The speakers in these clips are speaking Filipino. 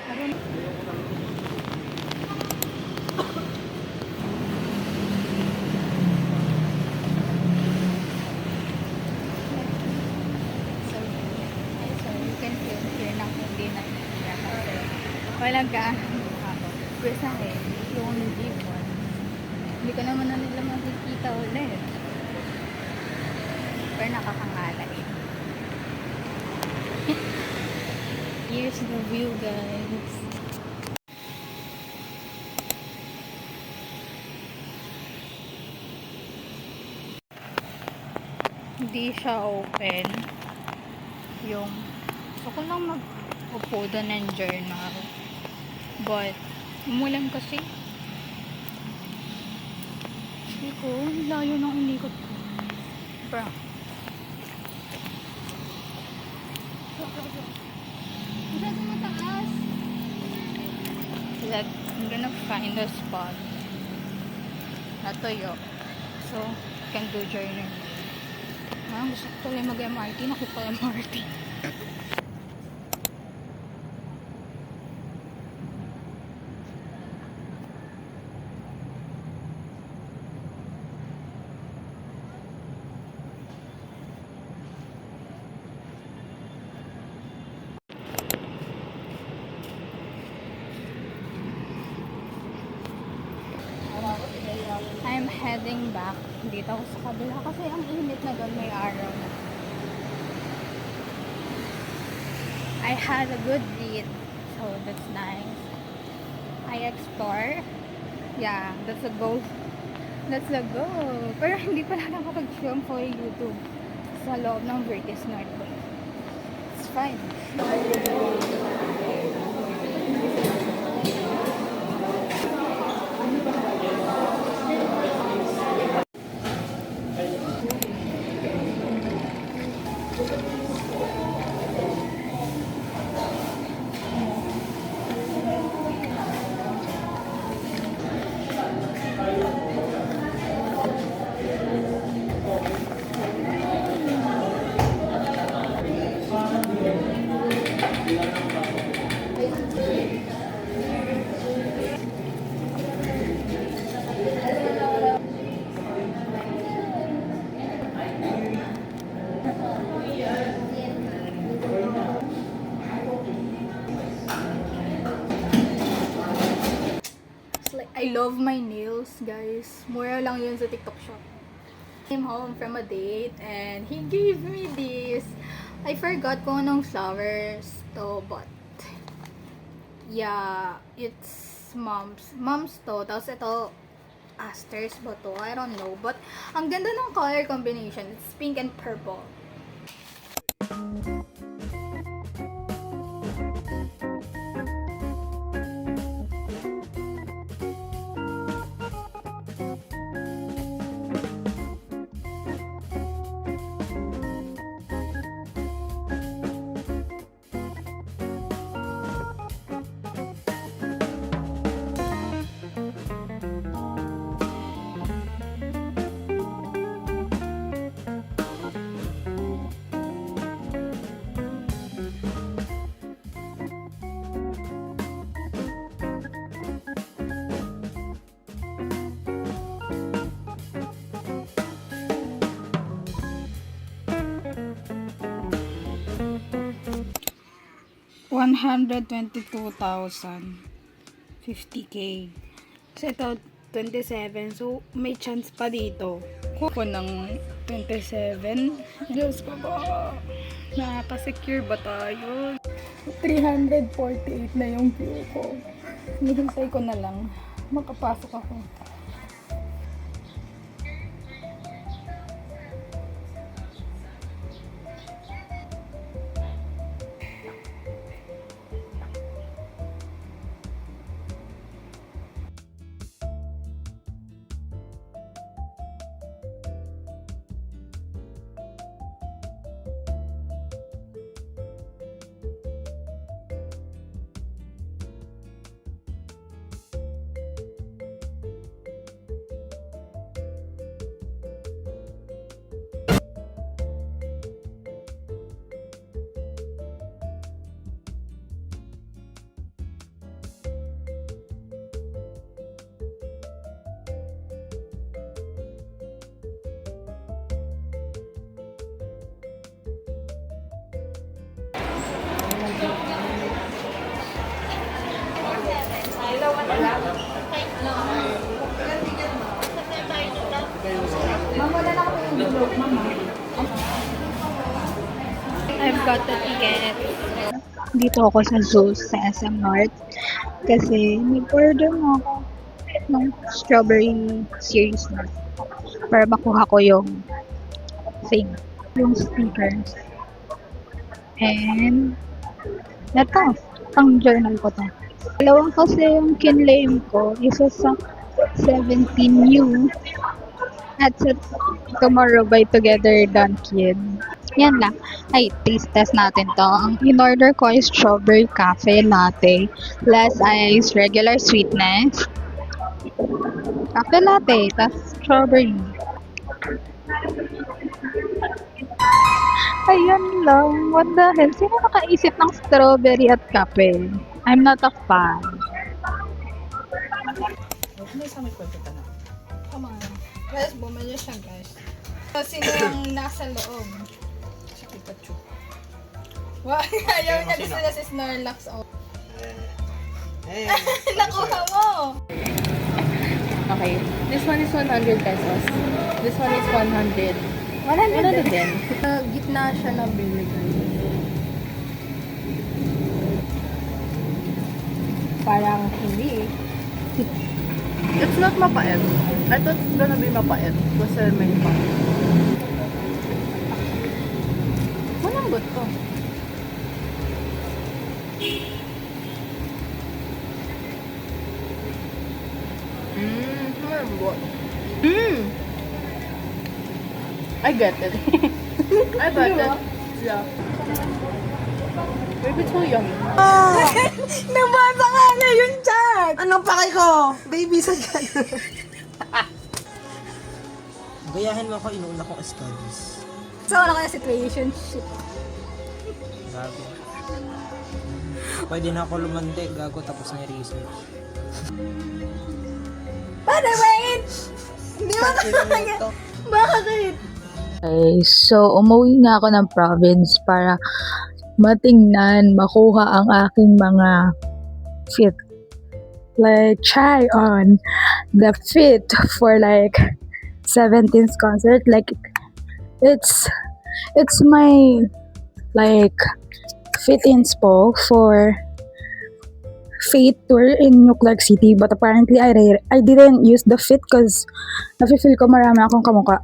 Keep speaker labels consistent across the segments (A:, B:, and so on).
A: You can film here ng hindi na walang gaano ako. Kasi yung gibbon, hindi ko naman na nila makikita ulit. Pero nakakangalay. Here's the view, guys. Hindi siya open. Yung gusto ko lang mag-upo doon ng journal. But, umulan kasi. Hindi ko, layo ng inikot ko. Bro. Masyado mataas. Like, I'm gonna find a spot na tuyo. So, can do journey. Gusto ko tuloy mag-MRT. Nakupa MRT. I'm heading back dito ako sa kabila kasi ang init na doon, may araw na. I had a good read, so that's nice. I explore. Yeah, that's a goal. That's the goal. Pero hindi pala nakapag-film for YouTube sa loob ng Vertis North Bay. It's fine. 'I love my nails, guys. Mura lang yun sa TikTok shop. Came home from a date and he gave me this. I forgot kung anong flowers to, but yeah, it's mom's to. Tapos ito, asters ba to? I don't know. But ang ganda ng color combination. It's pink and purple. $122,000 50K. So ito 27, so may chance pa dito ko ng 27. Diyos ko ba, nakaka-secure ba tayo? 348 na yung view ko. Hinihintay ko na lang makapasok ako. I've got the ticket.
B: Dito ako sa zoo sa SM North kasi nag-order mo ako ng strawberry series na para makuha ko yung thing, yung stickers. And eto, pang journal ko to. Dalawa kasi yung kinlaim ko, isa sa 17U at sa Tomorrow by Together Done Kid. Yan lang. Ay, taste test natin to. Ang in-order ko is strawberry cafe latte, less ice, regular sweetness. Cafe latte, tas strawberry. Ayan lang. What the hell? Sino nakaisip ng strawberry at kape? I'm not a fan.
A: Come on. Guys, bumili siya, guys. So, sino yung nasa loob? Si Pikachu. Wow, ayaw niya gusto na si Snorlax. Oh. Nakuha mo!
C: Okay. This one is 100 pesos. This one is 100. 100 din.
A: Gitna siya na bili. Parang hindi.
C: It's not mapait. I thought it's gonna be mapait. Kasi may pa. Malambot to. Malambot. I get it. I get it. Yeah. Baby, it's so yummy.
A: Nabasa nga na yung chat!
D: Anong pake ko? Baby, sa gano'n. Gayahin mo ako, inuuna kong studies.
A: So, ano kaya situation? Shit.
D: Gago. Pwede na ako lumande, gago, tapos na yung research.
A: Paano, wait! Hindi mo na Bakit?
B: Okay, so umuwi nga ako ng province para matingnan, makuha ang aking mga fit. Like, try on the fit for like 17th concert. Like, it's my like fit inspo for Fate tour in New Clark City, but apparently I didn't use the fit because nafe-feel ko marami akong kamukha.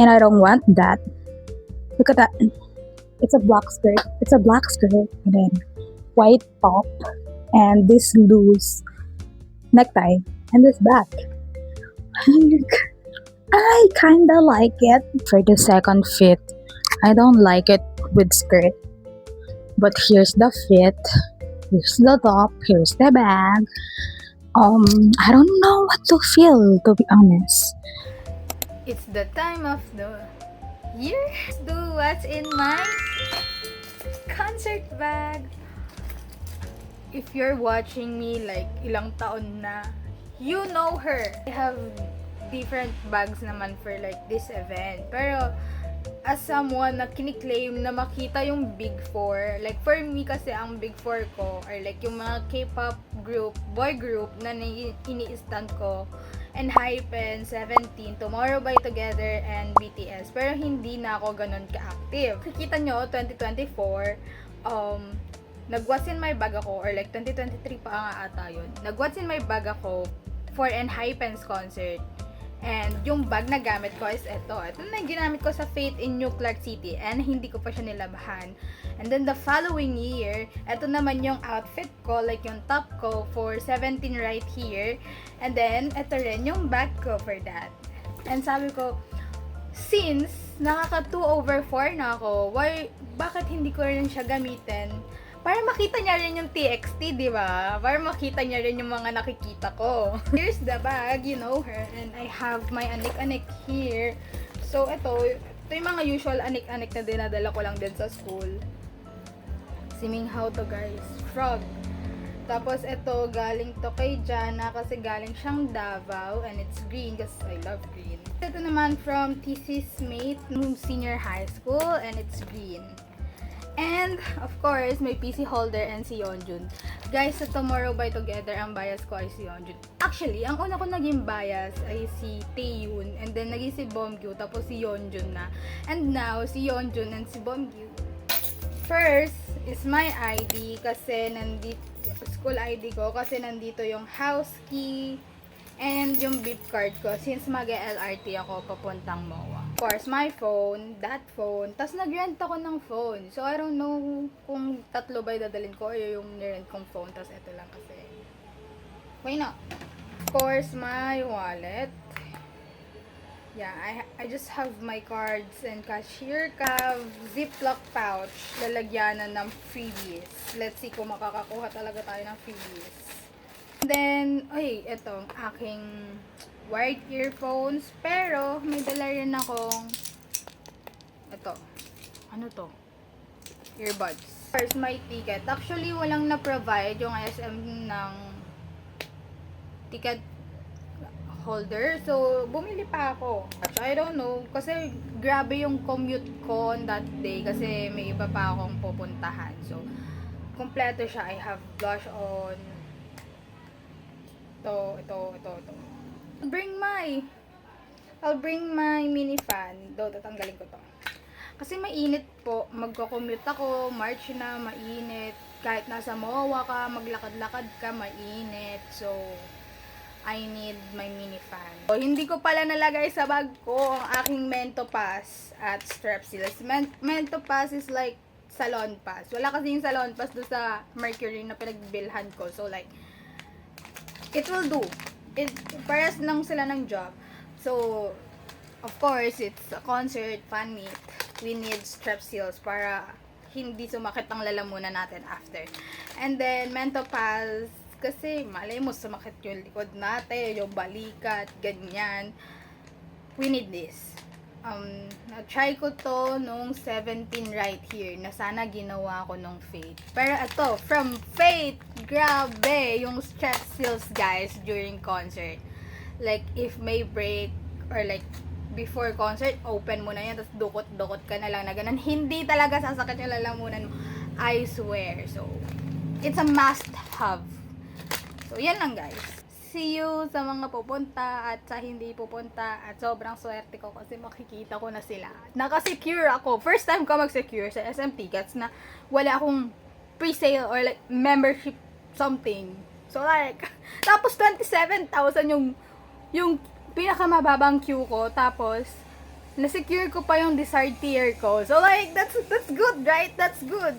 B: And I don't want that. Look at that. It's a black skirt. It's a black skirt and then white top and this loose necktie and this back. I kinda like it for the second fit. I don't like it with skirt. But here's the fit. Here's the top. Here's the bag. I don't know what to feel, to be honest.
A: It's the time of the year. Let's do what's in my concert bag. If you're watching me like ilang taon na, you know her. I have different bags naman for like this event. Pero as someone na kiniklaim na makita yung Big Four, like for me kasi ang Big Four ko are like yung mga K-pop group, boy group na ini-stand ko, ENHYPEN, 17, Tomorrow by Together, and BTS. Pero hindi na ako ganun ka-active. Kikita nyo, 2024, nag-what's in my bag ako, or like 2023 pa nga ata yun, nag-what's in my bag ako for ENHYPEN's concert. And yung bag na gamit ko is ito. Ito na yung ginamit ko sa Fate in New Clark City and hindi ko pa siya nilabahan. And then the following year, ito naman yung outfit ko, like yung top ko for 17 right here. And then, ito rin yung bag ko for that. And sabi ko, since nakaka 2/4 na ako, bakit hindi ko rin siya gamitin? Para makita niya rin yung TXT, di ba? Para makita niya rin yung mga nakikita ko. Here's the bag, you know her. And I have my anik-anik here. So, ito yung mga usual anik-anik na dinadala ko lang din sa school. Siming how to guys. Frog. Tapos, ito, galing to kay Jana kasi galing siyang Davao. And it's green kasi I love green. Ito naman from Thesis Mate, senior high school. And it's green. And, of course, may PC holder and si Yeonjun. Guys, sa Tomorrow by Together, ang bias ko ay si Yeonjun. Actually, ang una ko naging bias ay si Taeyoon, and then naging si Beomgyu, tapos si Yeonjun na. And now, si Yeonjun and si Beomgyu. First is my ID kasi nandito, school ID ko, kasi nandito yung house key and yung beep card ko since mag-LRT ako papuntang MOA. Of course, my phone, that phone, tas nag-rent ako ng phone. So, I don't know kung tatlo ba dadalhin ko o yung nirent kong phone, tas ito lang kasi. Why not? Of course, my wallet. Yeah, I just have my cards and cashier card, ziplock pouch, lalagyanan ng freebies. Let's see kung makakakuha talaga tayo ng freebies. Then, ito, aking wired earphones. Pero, may dala rin akong, ito, ano to? Earbuds. First, my ticket. Actually, walang na-provide yung SM ng ticket holder. So, bumili pa ako. I don't know, kasi grabe yung commute ko on that day kasi may iba pa akong pupuntahan. So, kompleto siya. I have blush on. Ito. I'll bring my mini fan. Tatanggalin ko to. Kasi mainit po. Magko-commute ako. March na, mainit. Kahit nasa MOA ka, maglakad-lakad ka, mainit. So, I need my mini fan. So, hindi ko pala nalagay sa bag ko ang aking Mento Pass at Strepsils. Mento Pass is like salon pass. Wala kasi yung salon pass doon sa Mercury na pinagbilhan ko. So, like, it will do. Pares lang sila ng job. So, of course, it's a concert, fan meet. We need Strepsils para hindi sumakit ang lalamunan natin after. And then, Mento Pass, kasi malay mo sumakit yung likod natin, yung balikat, ganyan. We need this. Na-try ko to nung 17 right here, na sana ginawa ko nung Fate. Pero ito, from Fate, grabe yung Strepsils, guys, during concert. Like, if may break, or like, before concert, open mo na yan, tapos dukot-dukot ka na lang na ganun. Hindi talaga sasakit yung lalamunan mo. I swear. So, it's a must-have. So, yan lang, guys. See you sa mga pupunta at sa hindi pupunta, at sobrang swerte ko kasi makikita ko na sila. Naka-secure ako. First time ko mag-secure sa SM Tickets na wala akong pre-sale or like membership something. So like, tapos 27,000 yung pinakamababang queue ko, tapos na-secure ko pa yung desired tier ko. So like, that's good, right? That's good.